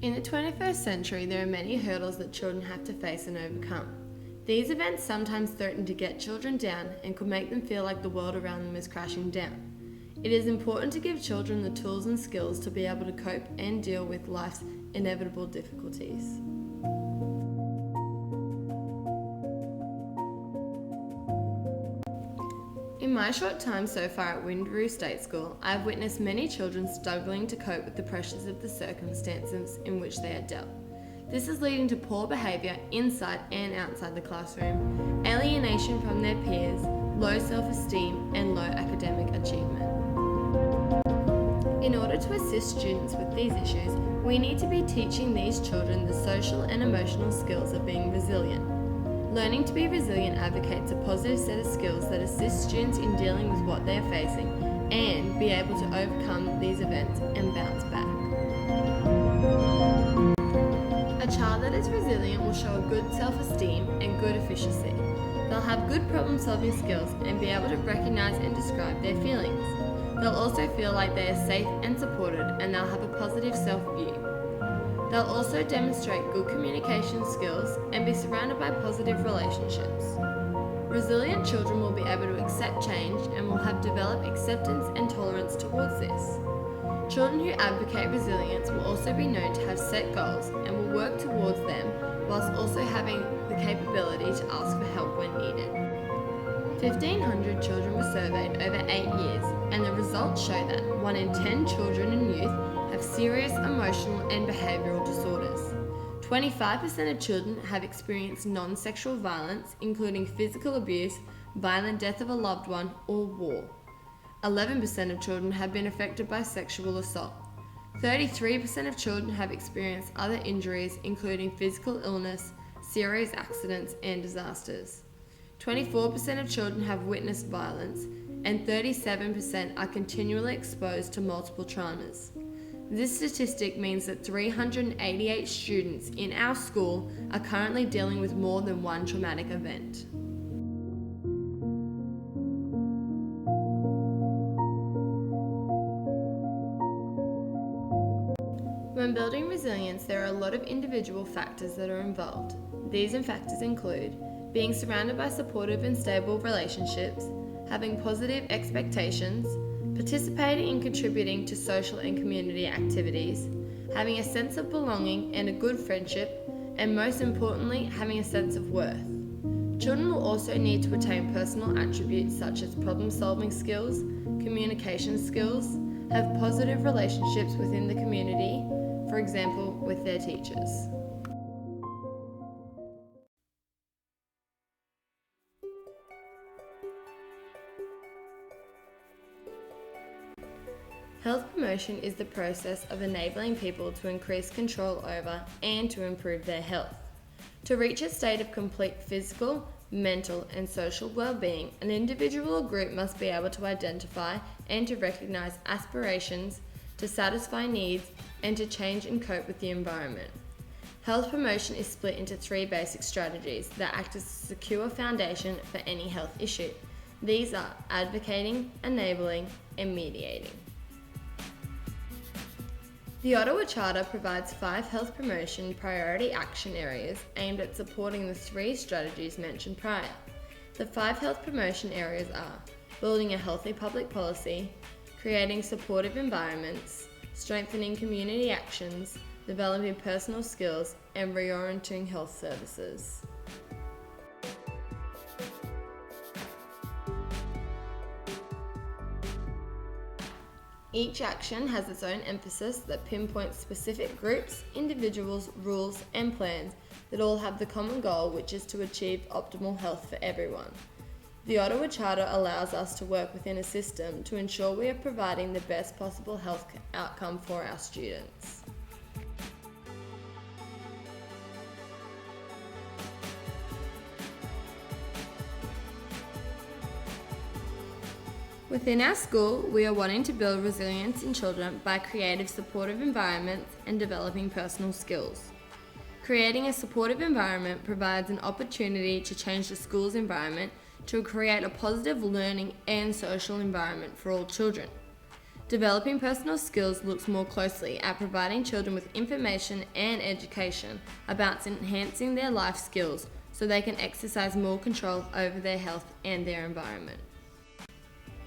In the 21st century, there are many hurdles that children have to face and overcome. These events sometimes threaten to get children down and could make them feel like the world around them is crashing down. It is important to give children the tools and skills to be able to cope and deal with life's inevitable difficulties. In my short time so far at Windaroo State School, I have witnessed many children struggling to cope with the pressures of the circumstances in which they are dealt. This is leading to poor behaviour inside and outside the classroom, alienation from their peers, low self-esteem and low academic achievement. In order to assist students with these issues, we need to be teaching these children the social and emotional skills of being resilient. Learning to be resilient advocates a positive set of skills that assist students in dealing with what they are facing and be able to overcome these events and bounce back. A child that is resilient will show a good self-esteem and good efficiency. They'll have good problem-solving skills and be able to recognise and describe their feelings. They'll also feel like they are safe and supported, and they'll have a positive self-view. They'll also demonstrate good communication skills and be surrounded by positive relationships. Resilient children will be able to accept change and will have developed acceptance and tolerance towards this. Children who advocate resilience will also be known to have set goals and will work towards them whilst also having the capability to ask for help when needed. 1,500 children were surveyed over 8 years, and the results show that 1 in 10 children and youth have serious emotional and behavioural disorders. 25% of children have experienced non-sexual violence, including physical abuse, violent death of a loved one, or war. 11% of children have been affected by sexual assault. 33% of children have experienced other injuries, including physical illness, serious accidents, and disasters. 24% of children have witnessed violence, and 37% are continually exposed to multiple traumas. This statistic means that 388 students in our school are currently dealing with more than one traumatic event. When building resilience, there are a lot of individual factors that are involved. These factors include being surrounded by supportive and stable relationships, having positive expectations, participating and contributing to social and community activities, having a sense of belonging and a good friendship, and most importantly, having a sense of worth. Children will also need to attain personal attributes such as problem-solving skills, communication skills, have positive relationships within the community, for example, with their teachers. Health promotion is the process of enabling people to increase control over and to improve their health. To reach a state of complete physical, mental, and social well-being, an individual or group must be able to identify and to recognize aspirations, to satisfy needs, and to change and cope with the environment. Health promotion is split into 3 basic strategies that act as a secure foundation for any health issue. These are advocating, enabling, and mediating. The Ottawa Charter provides 5 health promotion priority action areas aimed at supporting the 3 strategies mentioned prior. The 5 health promotion areas are building a healthy public policy, creating supportive environments, strengthening community actions, developing personal skills, and reorienting health services. Each action has its own emphasis that pinpoints specific groups, individuals, rules, and plans that all have the common goal, which is to achieve optimal health for everyone. The Ottawa Charter allows us to work within a system to ensure we are providing the best possible health outcome for our students. Within our school, we are wanting to build resilience in children by creative supportive environments and developing personal skills. Creating a supportive environment provides an opportunity to change the school's environment to create a positive learning and social environment for all children. Developing personal skills looks more closely at providing children with information and education about enhancing their life skills so they can exercise more control over their health and their environment.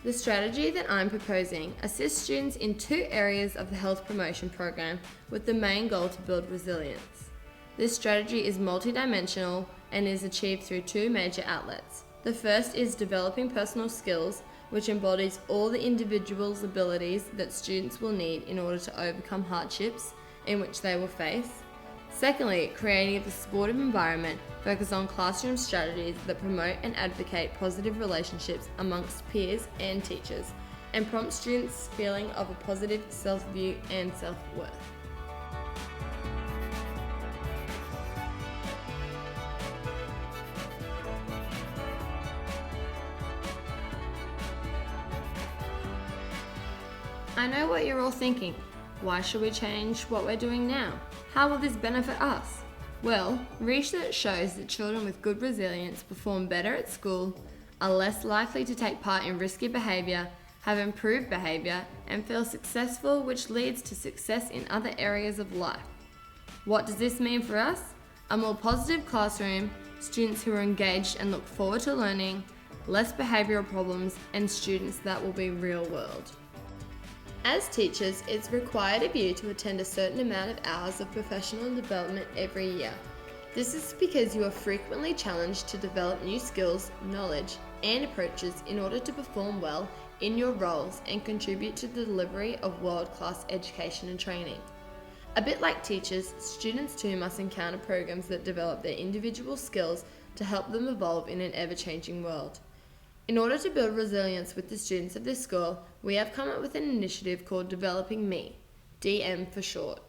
The strategy that I'm proposing assists students in 2 areas of the health promotion program with the main goal to build resilience. This strategy is multidimensional and is achieved through 2 major outlets. The first is developing personal skills, which embodies all the individual's abilities that students will need in order to overcome hardships in which they will face. Secondly, creating a supportive environment focused on classroom strategies that promote and advocate positive relationships amongst peers and teachers, and prompt students' feeling of a positive self-view and self-worth. I know what you're all thinking. Why should we change what we're doing now? How will this benefit us? Well, research shows that children with good resilience perform better at school, are less likely to take part in risky behaviour, have improved behaviour, and feel successful, which leads to success in other areas of life. What does this mean for us? A more positive classroom, students who are engaged and look forward to learning, less behavioural problems, and students that will be real world. As teachers, it's required of you to attend a certain amount of hours of professional development every year. This is because you are frequently challenged to develop new skills, knowledge, and approaches in order to perform well in your roles and contribute to the delivery of world-class education and training. A bit like teachers, students too must encounter programs that develop their individual skills to help them evolve in an ever-changing world. In order to build resilience with the students of this school, we have come up with an initiative called Developing Me, DM for short.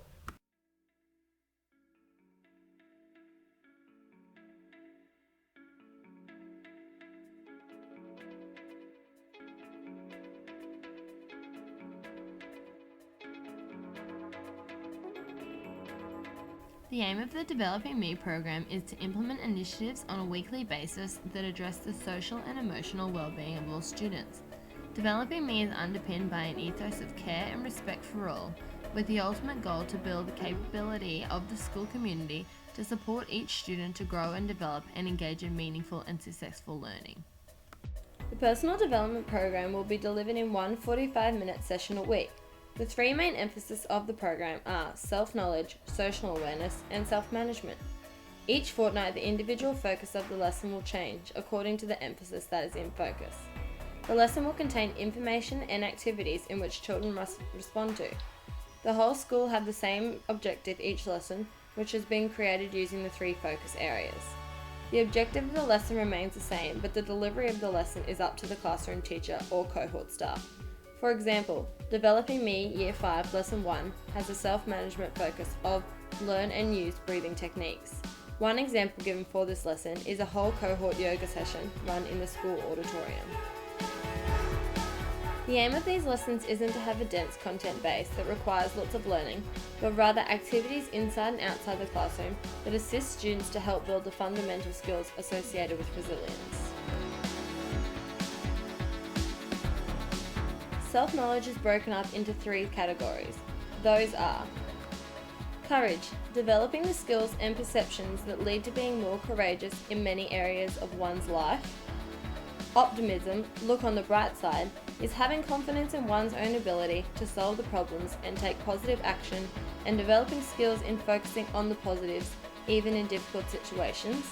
The aim of the Developing Me program is to implement initiatives on a weekly basis that address the social and emotional well-being of all students. Developing Me is underpinned by an ethos of care and respect for all, with the ultimate goal to build the capability of the school community to support each student to grow and develop and engage in meaningful and successful learning. The personal development program will be delivered in one 45-minute session a week. The 3 main emphases of the program are self-knowledge, social awareness, and self-management. Each fortnight, the individual focus of the lesson will change according to the emphasis that is in focus. The lesson will contain information and activities in which children must respond to. The whole school will have the same objective each lesson, which has been created using the 3 focus areas. The objective of the lesson remains the same, but the delivery of the lesson is up to the classroom teacher or cohort staff. For example, Developing Me Year 5 Lesson 1 has a self-management focus of learn and use breathing techniques. One example given for this lesson is a whole cohort yoga session run in the school auditorium. The aim of these lessons isn't to have a dense content base that requires lots of learning, but rather activities inside and outside the classroom that assist students to help build the fundamental skills associated with resilience. Self-knowledge is broken up into 3 categories. Those are courage, developing the skills and perceptions that lead to being more courageous in many areas of one's life. Optimism, look on the bright side, is having confidence in one's own ability to solve the problems and take positive action, and developing skills in focusing on the positives, even in difficult situations.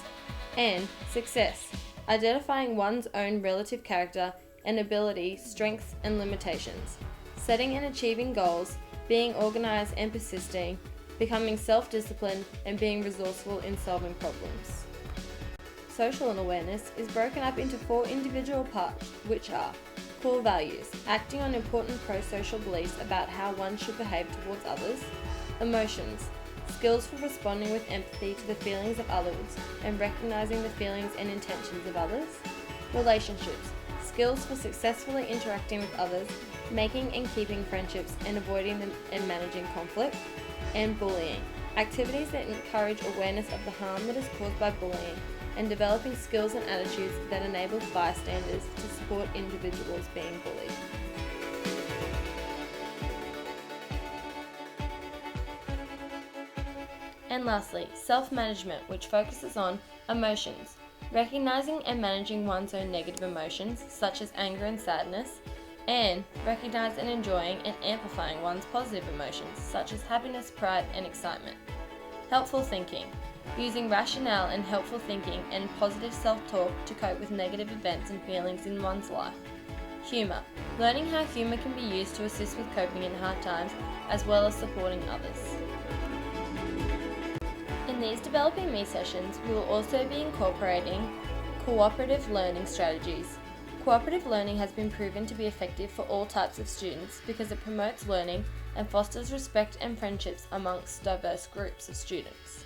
And success, identifying one's own relative character and ability, strengths and limitations, setting and achieving goals, being organised and persisting, becoming self-disciplined and being resourceful in solving problems. Social awareness is broken up into 4 individual parts, which are core values, acting on important pro-social beliefs about how one should behave towards others. Emotions, skills for responding with empathy to the feelings of others and recognising the feelings and intentions of others. Relationships, skills for successfully interacting with others, making and keeping friendships and avoiding them and managing conflict. And bullying, activities that encourage awareness of the harm that is caused by bullying and developing skills and attitudes that enable bystanders to support individuals being bullied. And lastly, self-management, which focuses on emotions, recognizing and managing one's own negative emotions, such as anger and sadness, and recognize and enjoying and amplifying one's positive emotions, such as happiness, pride, and excitement. Helpful thinking, using rationale and helpful thinking and positive self-talk to cope with negative events and feelings in one's life. Humour, learning how humour can be used to assist with coping in hard times, as well as supporting others. In these Developing Me sessions, we will also be incorporating cooperative learning strategies. Cooperative learning has been proven to be effective for all types of students because it promotes learning and fosters respect and friendships amongst diverse groups of students.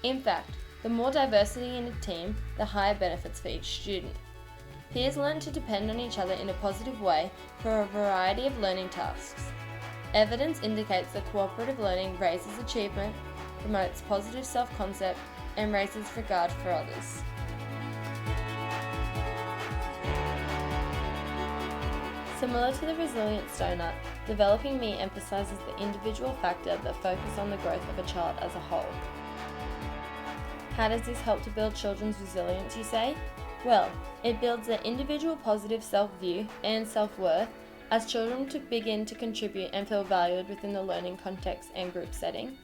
In fact, the more diversity in a team, the higher benefits for each student. Peers learn to depend on each other in a positive way for a variety of learning tasks. Evidence indicates that cooperative learning raises achievement, promotes positive self-concept, and raises regard for others. Similar to the Resilience Donut, Developing Me emphasizes the individual factor that focuses on the growth of a child as a whole. How does this help to build children's resilience, you say? Well, it builds their individual positive self-view and self-worth as children begin to contribute and feel valued within the learning context and group setting.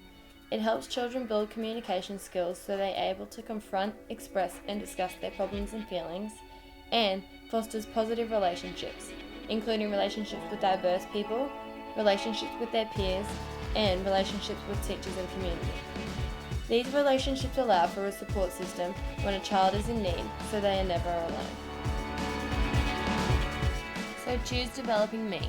It helps children build communication skills so they are able to confront, express, and discuss their problems and feelings, and fosters positive relationships, including relationships with diverse people, relationships with their peers, and relationships with teachers and community. These relationships allow for a support system when a child is in need, so they are never alone. So choose Developing Me.